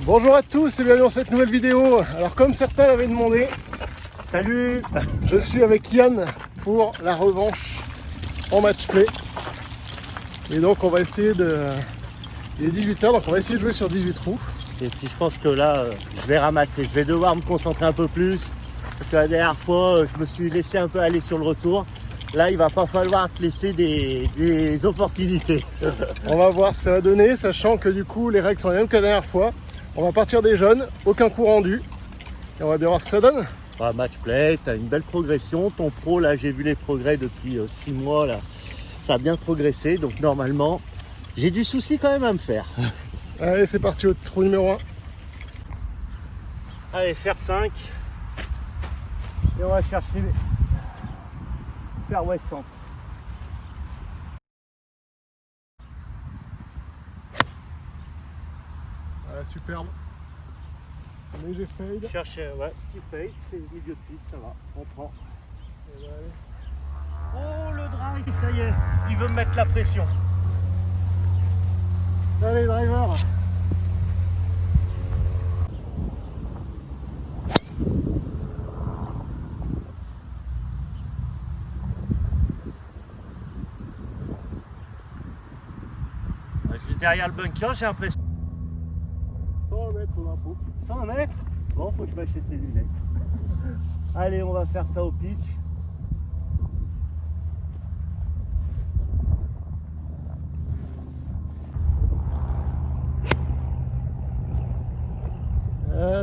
Bonjour à tous et bienvenue dans cette nouvelle vidéo. Alors comme certains l'avaient demandé, Salut, je suis avec Yann pour la revanche en match play. Et donc on va essayer de... Il est 18h, donc on va essayer de jouer sur 18 trous. et puis je pense que là, je vais ramasser. Je vais devoir me concentrer un peu plus. Parce que la dernière fois, je me suis laissé un peu aller sur le retour. Là, il va pas falloir te laisser des opportunités. On va voir ce que ça va donner, sachant que du coup les règles sont les mêmes que la dernière fois. On va partir des jeunes, aucun coup rendu. Et on va bien voir ce que ça donne. Match play, tu as une belle progression. Ton pro, là, j'ai vu les progrès depuis 6 mois. Là. Ça a bien progressé. Donc normalement, j'ai du souci quand même à me faire. Allez, c'est parti au trou numéro 1. Allez, faire 5. Et on va chercher fairway centre. Ah, superbe. Léger fade. Cherche, ouais, petit fade, c'est milieu de piste, ça va, on prend. Et ben, allez. Oh, le drive, ça y est, il veut me mettre la pression. Allez, driver. Je suis derrière le bunker, j'ai l'impression. 100 mètres au drapeau. 100 mètres. Bon, faut que je m'achète les lunettes. Allez, on va faire ça au pitch.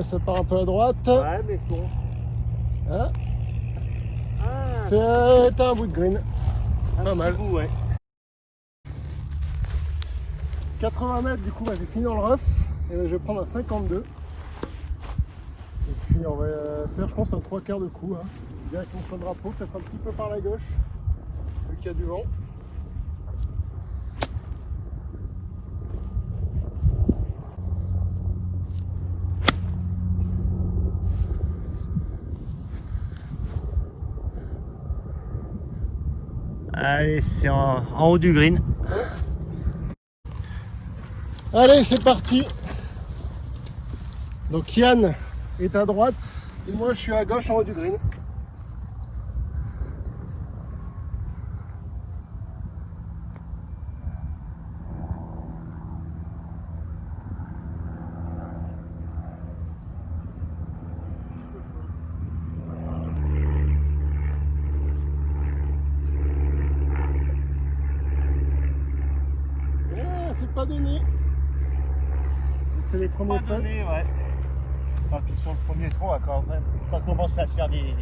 Ça part un peu à droite. Ouais, mais bon. Hein, Ah, c'est un bout de green. un pas petit mal. bout, ouais. 80 mètres, du coup, j'ai fini dans le rough. Et là, je vais prendre un 52. Et puis, on va faire, je pense, un 3/4 de coup. Hein. Directement sur le drapeau, peut-être un petit peu par la gauche, vu qu'il y a du vent. Allez, c'est en haut du green. Allez, c'est parti. Donc, Yann est à droite. Et moi, je suis à gauche en haut du green. C'est pas donné. C'est les premiers Pas pas. donné, ouais. Enfin, puis sur le premier trou, on va quand même pas commencer à se faire des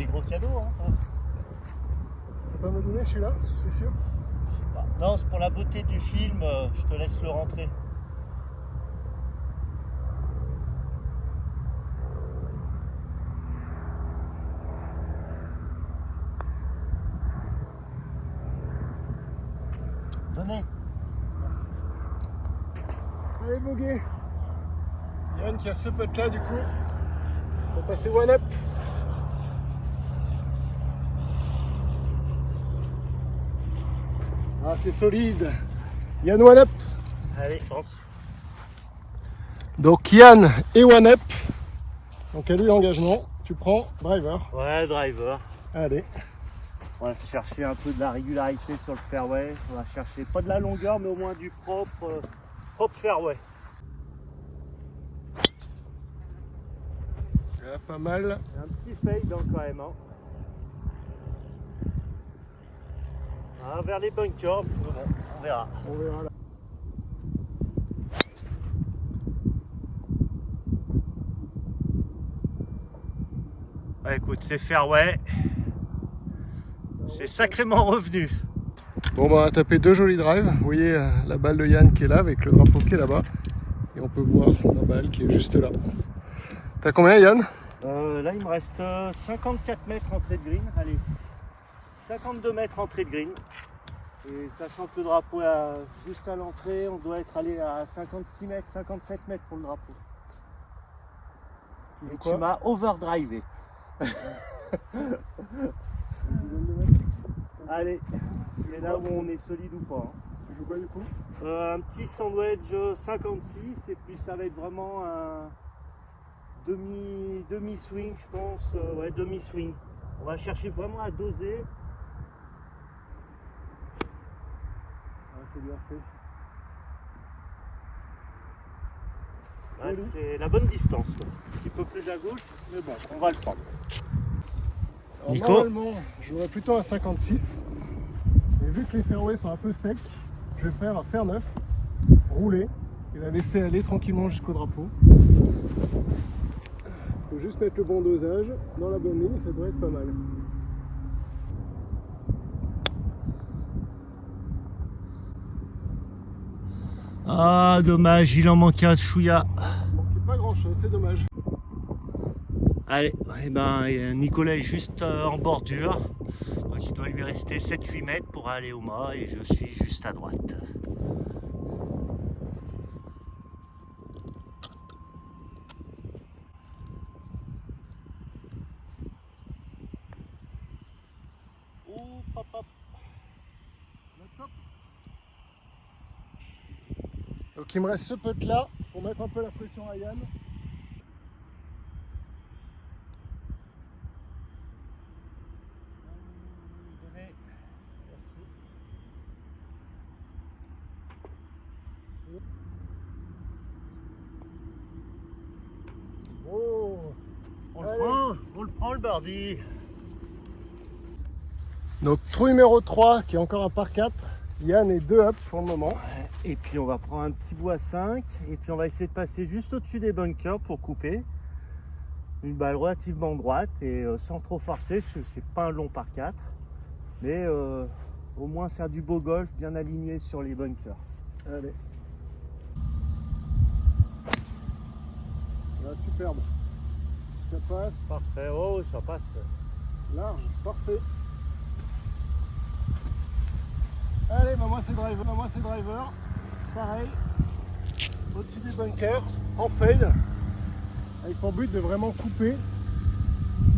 gros cadeaux. Hein. T'as pas me donné celui-là, c'est sûr. Non, c'est pour la beauté du film, je te laisse le rentrer. Donnez. Merci. Allez, bogey. Yann qui a ce putt là, du coup. On va passer one up. Ah, c'est solide. Yann one up. Allez, chance. Donc Yann et one up. Donc à lui l'engagement. Tu prends driver. Ouais, driver. Allez. On va se chercher un peu de la régularité sur le fairway. On va chercher pas de la longueur, mais au moins du propre fairway. Ah, pas mal. Et un petit fade donc, quand même. Hein. Ah, vers les bunkers, bon, on verra. On verra là. Ouais, écoute, c'est fairway. C'est sacrément revenu. Bon, bah, on va taper deux jolis drives. Vous voyez la balle de Yann qui est là avec le drapeau qui est là-bas. Et on peut voir la balle qui est juste là. T'as combien, Yann? Là, il me reste 54 mètres entrée de green. Allez, 52 mètres entrée de green. Et sachant que le drapeau est juste à l'entrée, on doit être allé à 56 mètres, 57 mètres pour le drapeau. Et tu m'as overdrivé. Allez, c'est là où on est solide ou pas. Hein. Tu joues quoi du coup? Un petit sandwich 56 et puis ça va être vraiment un demi-swing je pense. Ouais, demi-swing. On va chercher vraiment à doser. Ah, c'est bien fait. Ouais, c'est la bonne distance, quoi. Un petit peu plus à gauche, mais bon, on va le prendre. Alors, Nico? normalement, je jouerais plutôt à 56. Mais vu que les fairways sont un peu secs, je vais faire un fer neuf, rouler et la laisser aller tranquillement jusqu'au drapeau. Il faut juste mettre le bon dosage dans la bonne ligne, ça devrait être pas mal. Ah, dommage, il en manquait un chouïa. Il manquait pas grand chose, c'est dommage. Allez, eh ben, Nicolas est juste en bordure. Donc il doit lui rester 7-8 mètres pour aller au mât et je suis juste à droite. Oh, papa. Top. Donc il me reste ce putt là pour mettre un peu la pression à Yann. Merci. Oh, On le prend le birdie. donc trou numéro 3 qui est encore un par 4. Yann est 2 up pour le moment. Et puis on va prendre un petit bout à 5 et puis on va essayer de passer juste au-dessus des bunkers pour couper. Une balle relativement droite et sans trop forcer, parce que c'est pas un long par 4. Mais au moins faire du beau golf bien aligné sur les bunkers. Allez. Là, superbe. Ça passe. Parfait, oh ça passe. Large, parfait. Allez, bah moi c'est driver. Pareil. Au-dessus des bunkers, en fade. Avec pour but de vraiment couper.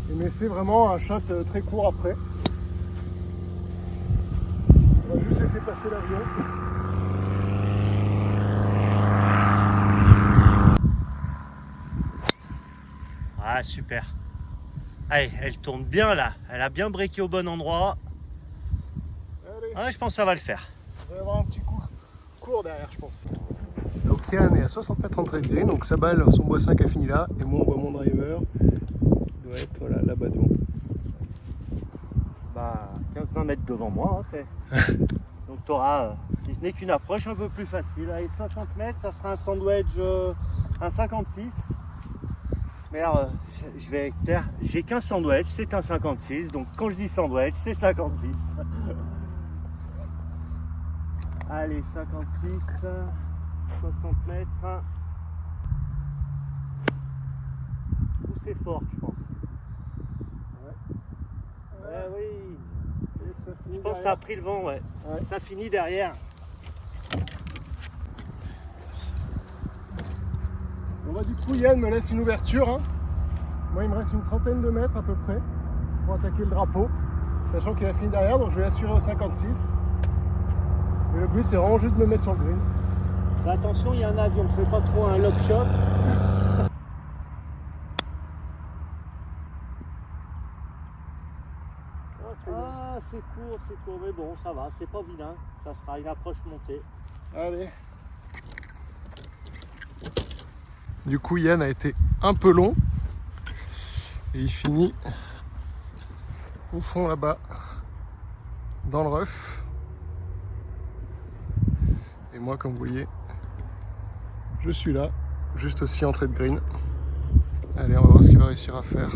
Et me laisser vraiment un shot très court après. On va juste laisser passer l'avion. Ah super. Allez, elle tourne bien là. Elle a bien breaké au bon endroit. Allez. Ouais, je pense que ça va le faire. On va avoir un petit coup court derrière, je pense. Donc Yann est à 60 mètres entrée de green, donc sa balle, son bois 5 a fini là, et moi on voit mon driver qui doit être voilà, là-bas devant. Bah 15-20 mètres devant moi. Hein, donc tu auras, si ce n'est qu'une approche un peu plus facile. Allez, 60 mètres, ça sera un sandwich, un 56. Mais alors, je vais être clair, j'ai qu'un sandwich, c'est un 56. Donc quand je dis sandwich, c'est 56. Allez, 56, 60 mètres. C'est fort, je pense. Ouais, oui. Et ça finit Je pense que ça a pris le vent, ouais. Ça finit derrière. Bon bah du coup Yann me laisse une ouverture. Hein. Moi il me reste une trentaine de mètres à peu près pour attaquer le drapeau. Sachant qu'il a fini derrière, donc je vais l'assurer au 56. Et le but c'est vraiment juste de me mettre sur le green. Bah, attention, il y a un avion, ne fais pas trop un lock shot. Ah, c'est court, mais bon, ça va, c'est pas vilain. Ça sera une approche montée. Allez. Du coup Yann a été un peu long. Et il finit au fond là-bas, dans le rough. Et moi, comme vous voyez, je suis là, juste aussi entrée de green. Allez, on va voir ce qu'il va réussir à faire.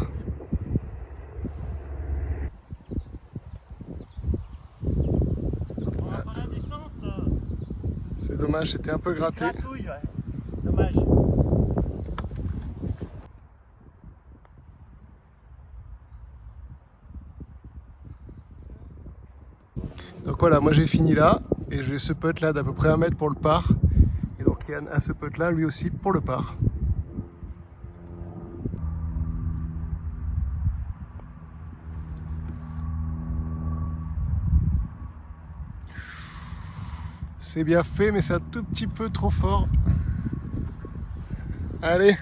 On va pas la descente. C'est dommage, c'était un peu gratté. Gratouille, ouais. Dommage. Donc voilà, moi j'ai fini là, et j'ai ce putt là d'à peu près 1 mètre pour le par. Et donc Yann a ce putt là lui aussi pour le par. C'est bien fait, mais c'est un tout petit peu trop fort. Allez.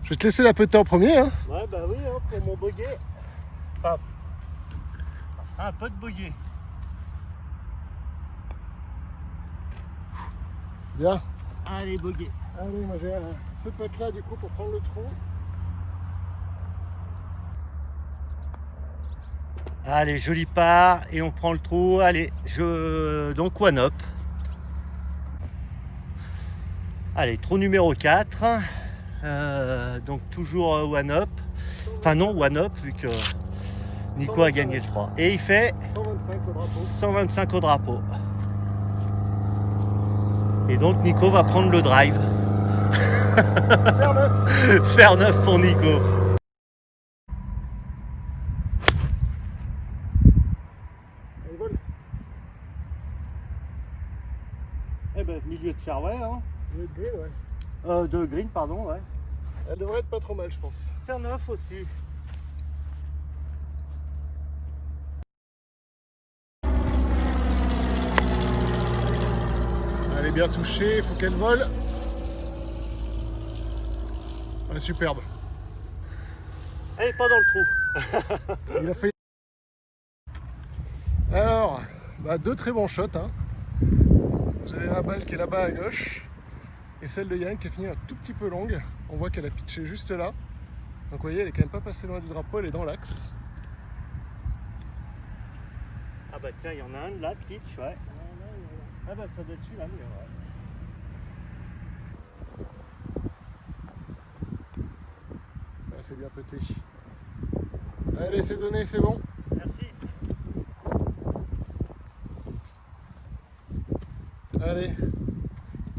Je vais te laisser la péter en premier. Hein. Ouais, bah oui, hein, pour mon bogey. Enfin, ça sera un peu de bogey. Bien. Allez, bogey. Allez, moi j'ai ce pote là du coup pour prendre le trou. Allez, joli part et on prend le trou. Allez, donc one up. Allez, trou numéro 4. Donc toujours one up. Enfin non, one up vu que Nico a gagné le 3. Et il fait 125 au drapeau. Et donc Nico va prendre le drive. Faire neuf. Faire 9 pour Nico. Allez, vole. Eh ben, milieu de fairway, hein. Le green, ouais. De green, pardon, ouais. Elle devrait être pas trop mal, je pense. Faire 9 aussi. Elle est bien touchée, il faut qu'elle vole. Ah, superbe. Elle est pas dans le trou. Il a fait. Alors, deux très bons shots. Hein. Vous avez la balle qui est là-bas à gauche. Et celle de Yann qui a fini un tout petit peu longue. On voit qu'elle a pitché juste là. Donc vous voyez, elle est quand même pas passée loin du drapeau, elle est dans l'axe. Ah bah tiens, il y en a un de là, de pitch, ouais. Ah bah ça doit être celui-là, mais ouais. Ah, c'est bien pété. Allez, c'est donné, c'est bon. Merci. Allez.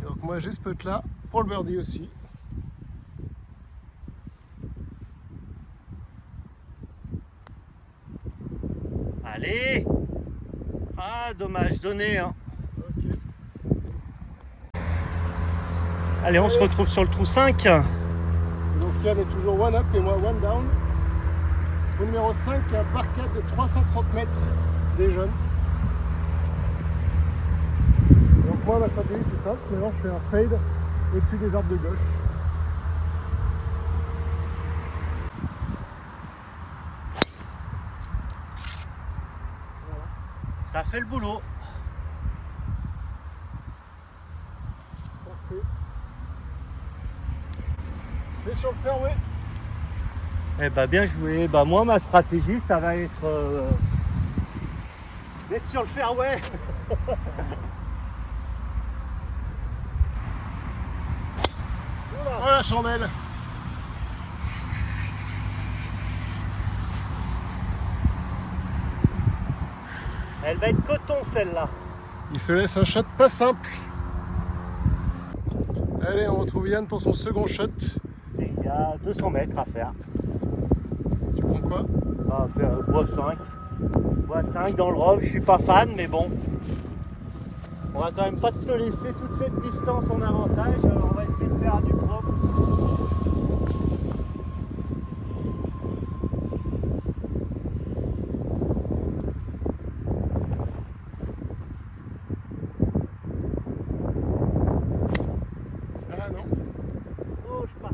Donc moi j'ai ce putt là pour le birdie aussi. Allez. Ah, dommage, donné, hein. Ok. Allez, on se retrouve sur le trou 5. Donc Yann est toujours one up et moi one down. Au numéro 5, il y a un par 4 de 330 mètres des jeunes. Donc moi ma stratégie c'est simple, maintenant je fais un fade au-dessus des arbres de gauche. Ça fait le boulot. Parfait. C'est sur le fairway. Eh bah bien joué. Bah moi ma stratégie ça va être d'être sur le fairway. Oh la chandelle. Elle va être coton celle-là. Il se laisse un shot pas simple. Allez, on retrouve Yann pour son second shot. Et il y a 200 mètres à faire. Tu prends quoi? Ah, c'est bois 5. Bois 5 dans le rough, je suis pas fan, mais bon. On va quand même pas te laisser toute cette distance en avantage. On va essayer de faire du propre. Ah non. Oh, je pars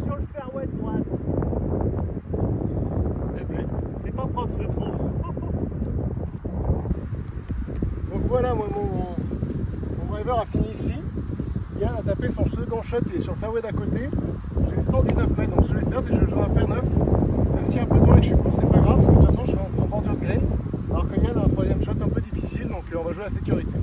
sur le fairway de droite. Eh ben. C'est pas propre ce trou. Donc voilà, moi mon driver a fini ici. Yann a tapé son second shot, il est sur le fairway d'à côté. J'ai 119 mètres, donc ce que je vais faire, c'est que je vais en faire 9. Même si un peu de loin et que je suis court, c'est pas grave, parce que de toute façon je serai en bordure de green. Alors que Yann a un troisième shot un peu difficile, donc on va jouer à la sécurité.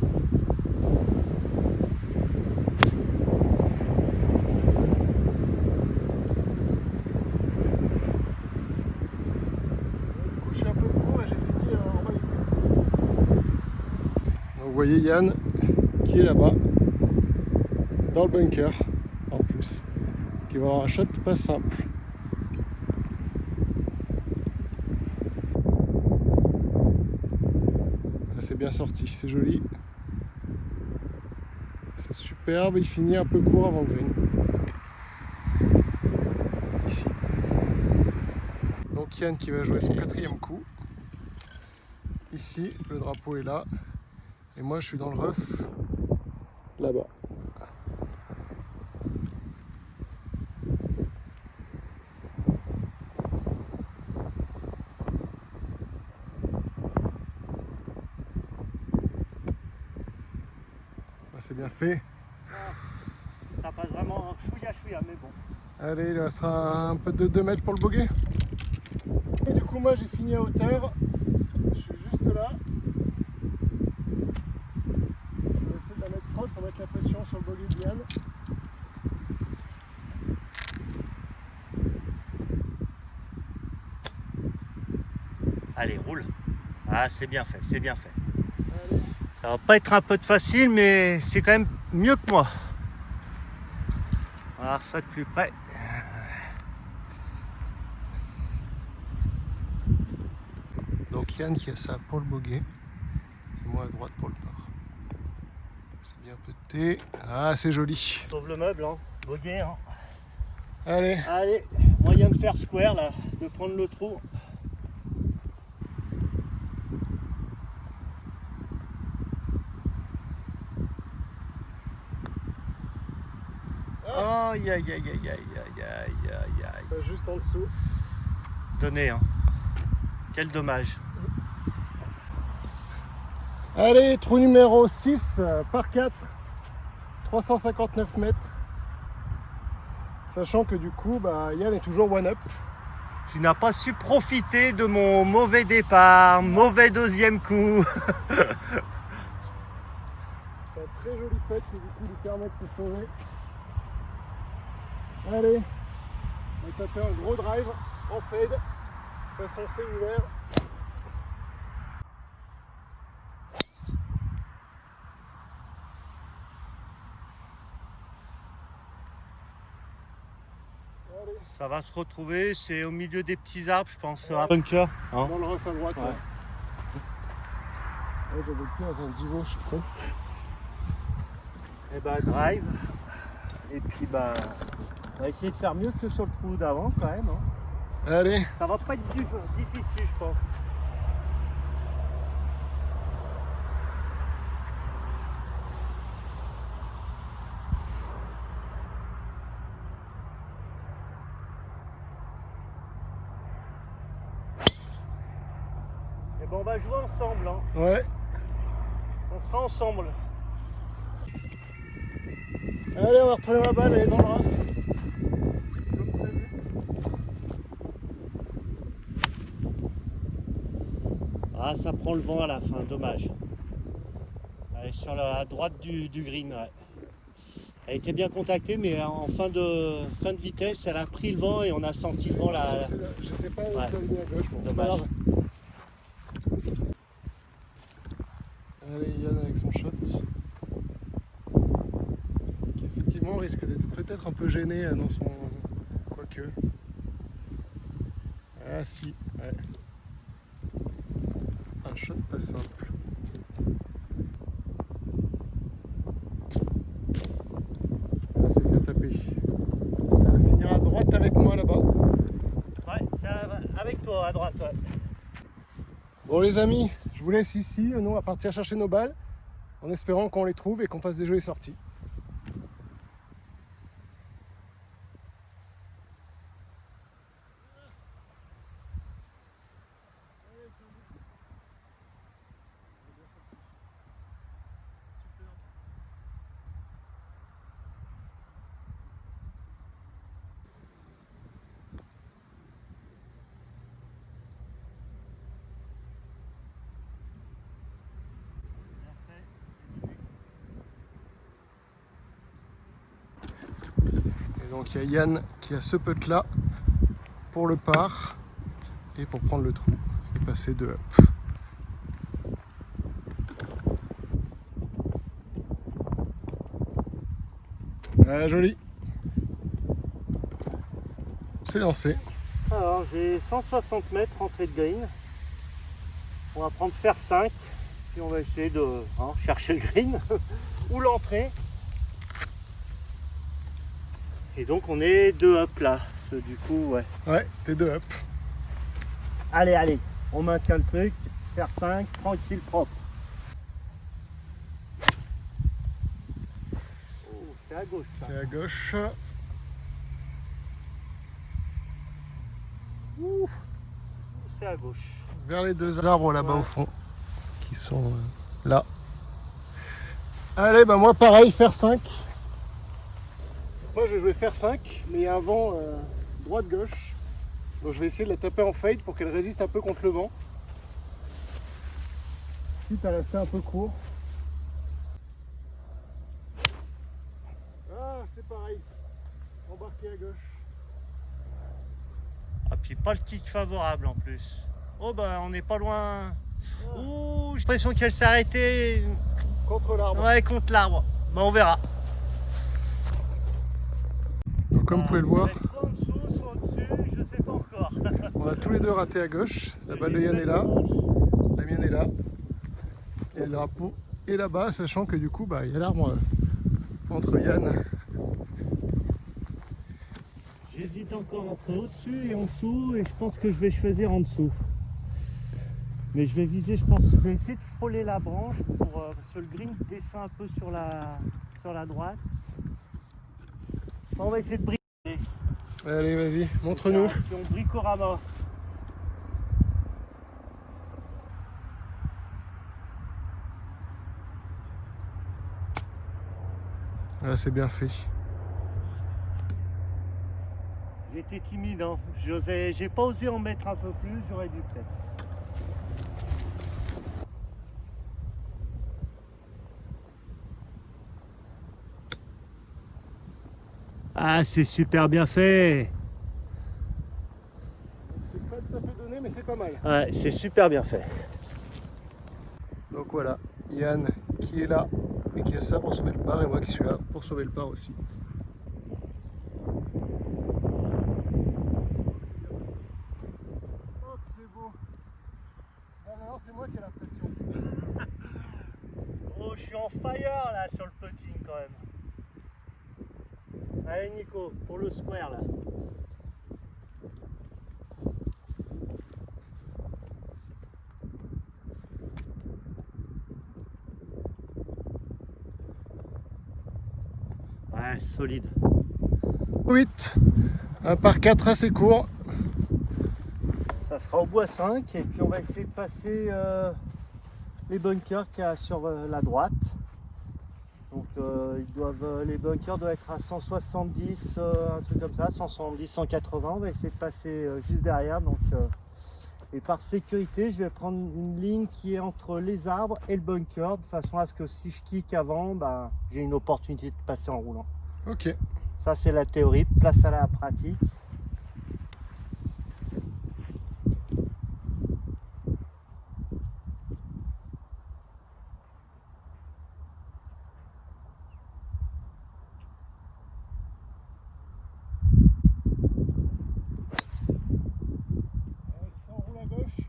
Je suis un peu court et j'ai fini en bas du coup. Donc vous voyez Yann qui est là-bas, dans le bunker en plus, qui va avoir un shot pas simple. Là c'est bien sorti, c'est joli. C'est superbe, il finit un peu court avant le green. Ici. Donc Yann qui va jouer son quatrième coup. Ici, le drapeau est là. Et moi je suis dans le rough là-bas. C'est bien fait. Ça passe vraiment chouïa, mais bon. Allez, il restera un peu de 2 mètres pour le bogey. Et du coup, moi j'ai fini à hauteur. Je suis juste là. Je vais essayer de la mettre proche pour mettre la pression sur le bogey de Yann. Allez, roule. Ah, c'est bien fait, c'est bien fait. Allez. Ça va pas être un peu de facile, mais c'est quand même mieux que moi. On va voir ça de plus près. Donc Yann qui a ça pour le bogey. Et moi à droite pour le par. C'est bien pété. Ah, c'est joli. Sauve le meuble, hein. Bogey, hein. Allez. Allez, moyen de faire square là, de prendre le trou. Aïe aïe aïe aïe aïe aïe aïe aïe aïe. Juste en dessous. Donné, hein. Quel dommage. Allez, trou numéro 6 par 4. 359 mètres. Sachant que du coup, Yann est toujours one-up. Tu n'as pas su profiter de mon mauvais départ, mauvais deuxième coup. Un très joli putt qui du coup lui permet de se sauver. Allez, on va taper un gros drive en fade, façon C ouvert. Allez. Ça va se retrouver, c'est au milieu des petits arbres, je pense, à bunker. Hein, Dans le rough à droite. ouais. Ouais, j'avais le pied dans un divo, je suis con. Et bah drive. Et puis on va essayer de faire mieux que sur le trou d'avant quand même. Hein. Allez. Ça va pas être difficile, je pense. Et bon, on va jouer ensemble. Hein. Ouais. On sera ensemble. Allez, on va retrouver ma balle, elle est dans le rough. Comme prévu. Ah, ça prend le vent à la fin, dommage. Elle est sur la droite du green. Ouais. Elle était bien contactée, mais en fin de vitesse, elle a pris le vent et on a senti le vent là. J'étais pas Ouais. aligné à gauche, bon, c'est pas Dommage. grave. Allez, Yann avec son shot. Qui effectivement risque d'être peut-être un peu gêné dans son. Quoique. Ah si, ouais. Un shot pas simple. Ah, c'est bien tapé. Ça va finir à droite avec moi là-bas. Ouais, c'est avec toi à droite. Ouais. Bon les amis, je vous laisse ici, nous on va partir chercher nos balles en espérant qu'on les trouve et qu'on fasse des jolies sorties. Et donc il y a Yann qui a ce putt là pour le par et pour prendre le trou et passer de up. Ah, joli. C'est lancé. Alors j'ai 160 mètres entrée de green. On va prendre faire 5. Puis on va essayer de chercher le green ou l'entrée. Et donc on est 2 up là. Parce que du coup, ouais. Ouais, t'es de up. Allez, allez, on maintient le truc. Faire 5, tranquille, propre. C'est à gauche. Ça. C'est à gauche. Ouh. C'est à gauche. Vers les deux arbres là-bas au fond, qui sont là. Allez, bah moi pareil, faire 5. Moi je vais jouer faire 5, mais il y a un vent droite-gauche. Donc je vais essayer de la taper en fade pour qu'elle résiste un peu contre le vent. Quitte à rester un peu court. Ah, c'est pareil. Embarqué à gauche. Ah, puis pas le kick favorable en plus. Oh bah on n'est pas loin. Ouh, j'ai l'impression qu'elle s'est arrêtée. Contre l'arbre. Ouais, contre l'arbre. Bah on verra. Donc comme vous pouvez le voir, Soit en dessous, soit au-dessus, je sais pas encore. on a tous les deux raté à gauche. La balle de Yann est là, la mienne est là. Et le drapeau est là-bas, sachant que du coup, bah, il y a l'arbre entre Yann. J'hésite encore entre au-dessus et en dessous et je pense que je vais choisir en dessous. Mais je vais viser, je pense, je vais essayer de frôler la branche pour parce que le green descend un peu sur la droite. On va essayer de bricoler. Allez, vas-y, montre-nous. Si on bricorama. Ah, c'est bien fait. J'étais timide, hein. J'ai pas osé en mettre un peu plus, j'aurais dû peut-être. Ah, c'est super bien fait. C'est pas tout à fait donné, mais c'est pas mal. Ouais, c'est super bien fait. Donc voilà, Yann qui est là et qui a ça pour sauver le par, et moi qui suis là pour sauver le par aussi. Oh, c'est beau. Là maintenant, c'est moi qui ai la pression. Oh, je suis en fire là sur le putting quand même. Allez Nico, pour le square là. Ouais, solide. 8, un par 4 assez court. Ça sera au bois 5 et puis on va essayer de passer les bunkers qu'il y a sur la droite. Donc les bunkers doivent être à 170, un truc comme ça, 170, 180. On va essayer de passer juste derrière. Donc, et par sécurité, je vais prendre une ligne qui est entre les arbres et le bunker, de façon à ce que si je kick avant, bah, j'ai une opportunité de passer en roulant. Ok. Ça c'est la théorie, place à la pratique. Ça enroule à gauche.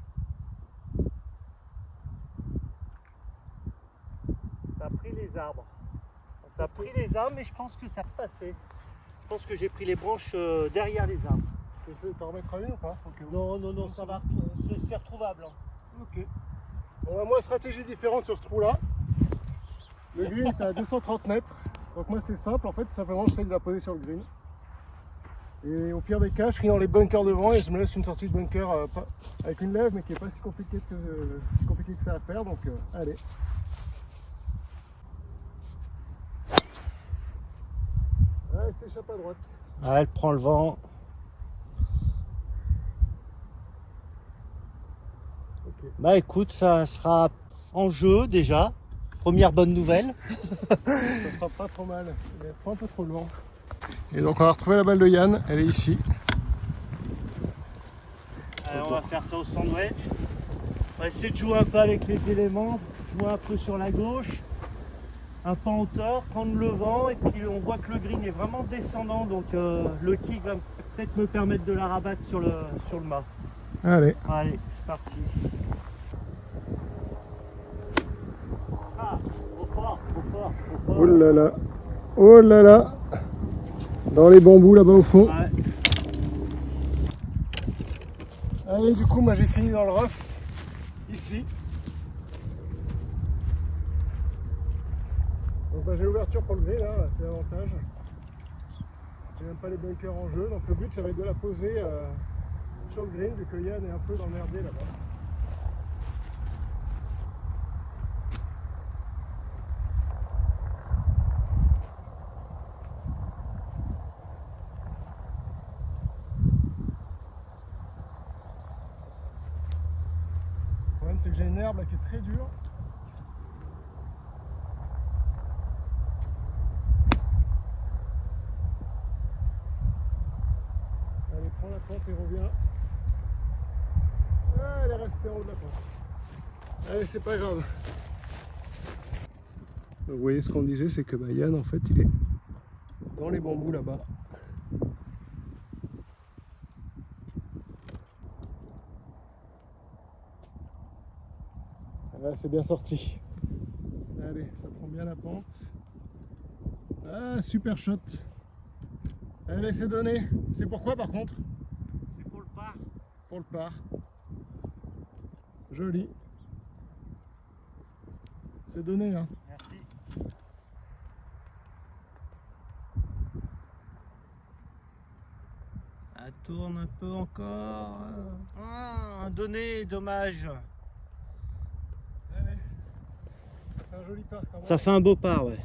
Ça a pris les arbres. Ça a pris les arbres, mais je pense que ça passait. Je pense que j'ai pris les branches derrière les arbres. T'en remettras une ou pas? Non, non, non, ça va. C'est retrouvable. Hein. Ok. Bon, bah, moi, stratégie différente sur ce trou-là. Le green est à 230 mètres. Donc moi, c'est simple. En fait, tout simplement, j'essaie de la poser sur le green. Et au pire des cas, je finis dans les bunkers devant et je me laisse une sortie de bunker avec une lève, mais qui n'est pas si compliquée que ça à faire. Donc, allez. Ouais, elle s'échappe à droite. Ah, elle prend le vent. Ok. Bah écoute, ça sera en jeu déjà. Première bonne nouvelle. Ça sera pas trop mal. Elle prend un peu trop le vent. Et donc, on va retrouver la balle de Yann. Elle est ici. Allez, on va faire ça au sandwich. On va essayer de jouer un peu avec les éléments. Jouer un peu sur la gauche. Un peu en hauteur, prendre le vent. Et puis on voit que le green est vraiment descendant. Donc le kick va peut-être me permettre de la rabattre sur le mât. Allez. Allez, c'est parti. Ah, trop fort, trop fort, trop fort. Oh là là. Oh là là. Dans les bambous là-bas au fond. Ouais. Allez, du coup, moi j'ai fini dans le rough. Ici. Donc bah, j'ai l'ouverture pour le green, là, c'est l'avantage. J'ai même pas les bunkers en jeu, donc le but ça va être de la poser sur le green vu que Yann est un peu dans le merdier là-bas. Le problème c'est que j'ai une herbe là qui est très dure. Allez, prends la pente et reviens. Ah, elle est restée en haut de la pente. Allez, c'est pas grave. Donc, vous voyez ce qu'on disait, c'est que Yann en fait il est dans les bambous là-bas. Ah, c'est bien sorti. Allez, ça prend bien la pente. Ah, super shot. Allez, c'est donné. C'est pourquoi par contre? C'est pour le par. Pour le par. Joli. C'est donné, hein. Merci. Elle tourne un peu encore. Ah, un donné, dommage. Allez. Ça fait un joli par quand même. Ça fait un beau par, ouais.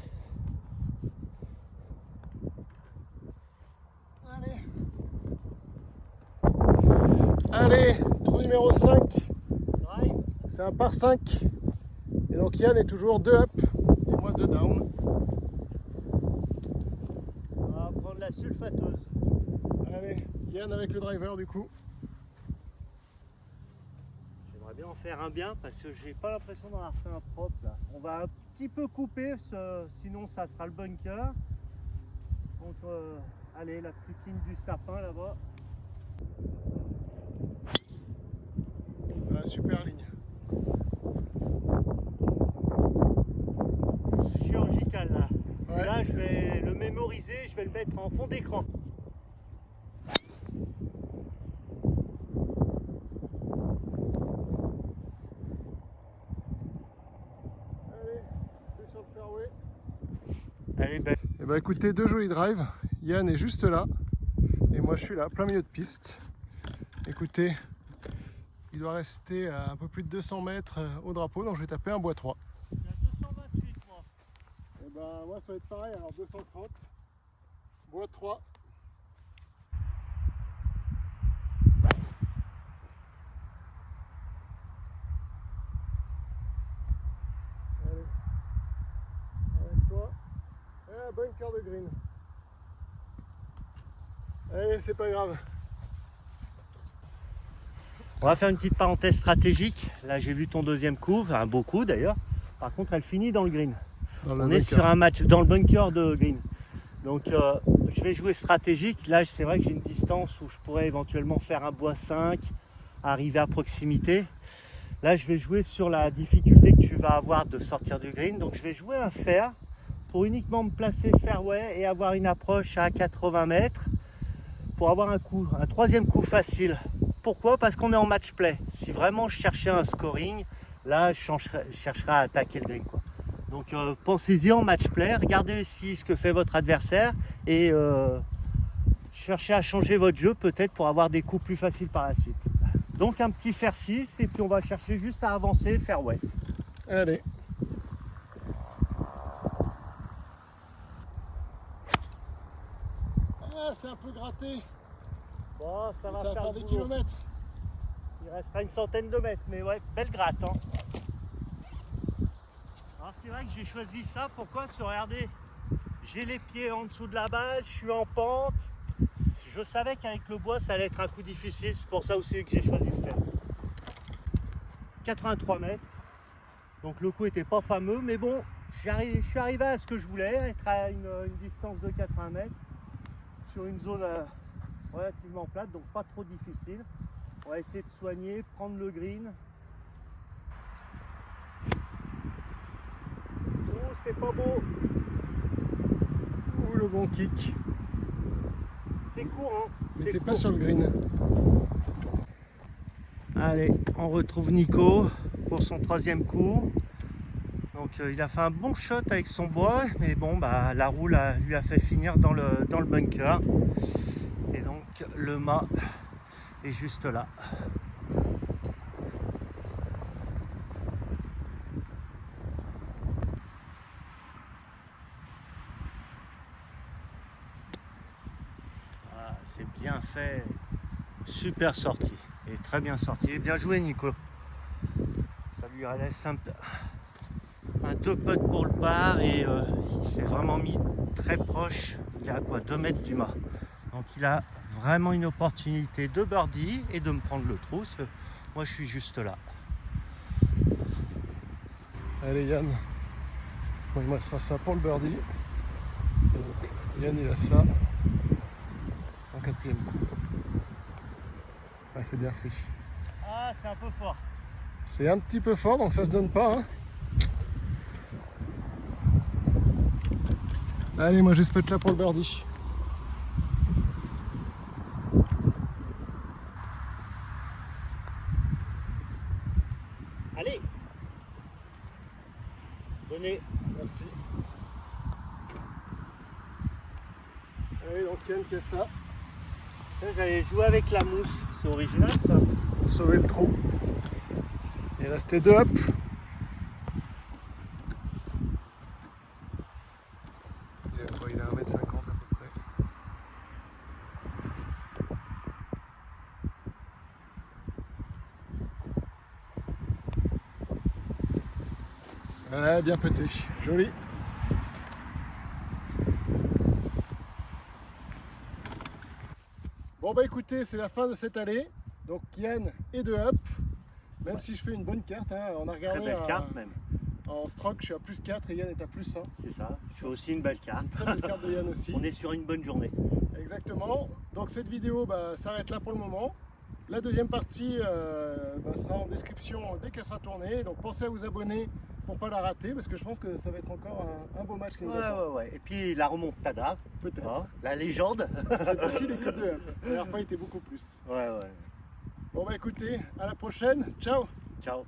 Allez. Allez, trou numéro 5. Drive. C'est un par 5. Et donc Yann est toujours 2 up et moi 2 down. On va prendre la sulfateuse. Allez, Yann avec le driver du coup. J'aimerais bien en faire un bien parce que j'ai pas l'impression d'en avoir fait un propre là. On va un petit peu couper, sinon ça sera le bunker. Contre, allez, la plutine du sapin là-bas. Ah, super ligne. Chirurgical là. Ouais. Là je vais le mémoriser, je vais le mettre en fond d'écran. Allez, c'est sur le fairway. Allez, ben. Et bah écoutez, 2 jolis drives. Yann est juste là. Et moi je suis là, plein milieu de piste. Écoutez, il doit rester à un peu plus de 200 mètres au drapeau, donc je vais taper un bois 3. Il y a 228 moi. Et bah moi ça va être pareil, alors 230. Bois 3. Allez. Avec toi. Et un bunker de green. Allez, c'est pas grave. On va faire une petite parenthèse stratégique. Là j'ai vu ton deuxième coup, un beau coup d'ailleurs. Par contre elle finit dans le green. Dans le On est bunker. sur un match dans le bunker de green. Donc je vais jouer stratégique. Là c'est vrai que j'ai une distance où je pourrais éventuellement faire un bois 5, arriver à proximité. Là je vais jouer sur la difficulté que tu vas avoir de sortir du green. Donc je vais jouer un fair pour uniquement me placer fairway et avoir une approche à 80 mètres pour avoir un troisième coup facile. Pourquoi? Parce qu'on est en match play. Si vraiment je cherchais un scoring, là je chercherai à attaquer le green, quoi. Donc pensez-y en match play, regardez aussi ce que fait votre adversaire et cherchez à changer votre jeu peut-être pour avoir des coups plus faciles par la suite. Donc un petit fair 6 et puis on va chercher juste à avancer fairway. Allez. Ah, c'est un peu gratté. Bon, ça va Ça va faire faire le des boulot. kilomètres. Il restera une centaine de mètres, mais ouais, belle gratte, hein. Alors c'est vrai que j'ai choisi ça, pourquoi? Regardez, j'ai les pieds en dessous de la balle, je suis en pente. Je savais qu'avec le bois ça allait être un coup difficile, c'est pour ça aussi que j'ai choisi de faire. 83 mètres, donc le coup était pas fameux, mais bon, je suis arrivé à ce que je voulais, être à une distance de 80 mètres, sur une zone relativement plate, donc pas trop difficile. On va essayer de soigner, prendre le green. Oh, c'est pas beau. Ouh, le bon kick. C'est court, hein. Mais C'est t'es pas court. sur le green. Allez, on retrouve Nico pour son troisième coup. Donc il a fait un bon shot avec son bois, mais bon bah la roue lui a fait finir dans le bunker. Et donc le mât est juste là. Ah, c'est bien fait, super sorti, et très bien sorti. Et bien joué Nico. Ça lui laisse un deux potes pour le par et il s'est vraiment mis très proche. Il est à quoi 2 mètres du mât. Donc il a vraiment une opportunité de birdie et de me prendre le trou. Moi je suis juste là. Allez Yann, bon, il me restera ça pour le birdie. Et donc, Yann il a ça en 4e coup. Ah, c'est bien fait. Ah, c'est un peu fort. C'est un petit peu fort donc ça se donne pas. Hein. Allez, moi je spot là pour le birdie. Allez, donnez. Merci. Allez, donc Yann qui a ça. J'allais jouer avec la mousse, c'est original ça. Pour sauver le trou. Il restait 2 up. Il a 1m50 à peu près. Ouais, bien pété, joli. Bon bah écoutez, c'est la fin de cette allée. Donc Yann est 2 up. Même si je fais une bonne carte, hein. On a Très regardé belle carte même. en stroke, je suis à plus 4 et Yann est à plus 1. C'est ça, je fais aussi une belle carte. Très belle carte de Yann aussi. On est sur une bonne journée. Exactement. Donc cette vidéo s'arrête là pour le moment. La deuxième partie sera en description dès qu'elle sera tournée. Donc pensez à vous abonner pour ne pas la rater parce que je pense que ça va être encore un beau match qui nous attend. Ouais. Et puis la remontada, Peut-être. hein, la légende. Cette fois-ci, il est que 2 up. La dernière fois, il était beaucoup plus. Ouais. Bon bah écoutez, à la prochaine. Ciao. Ciao.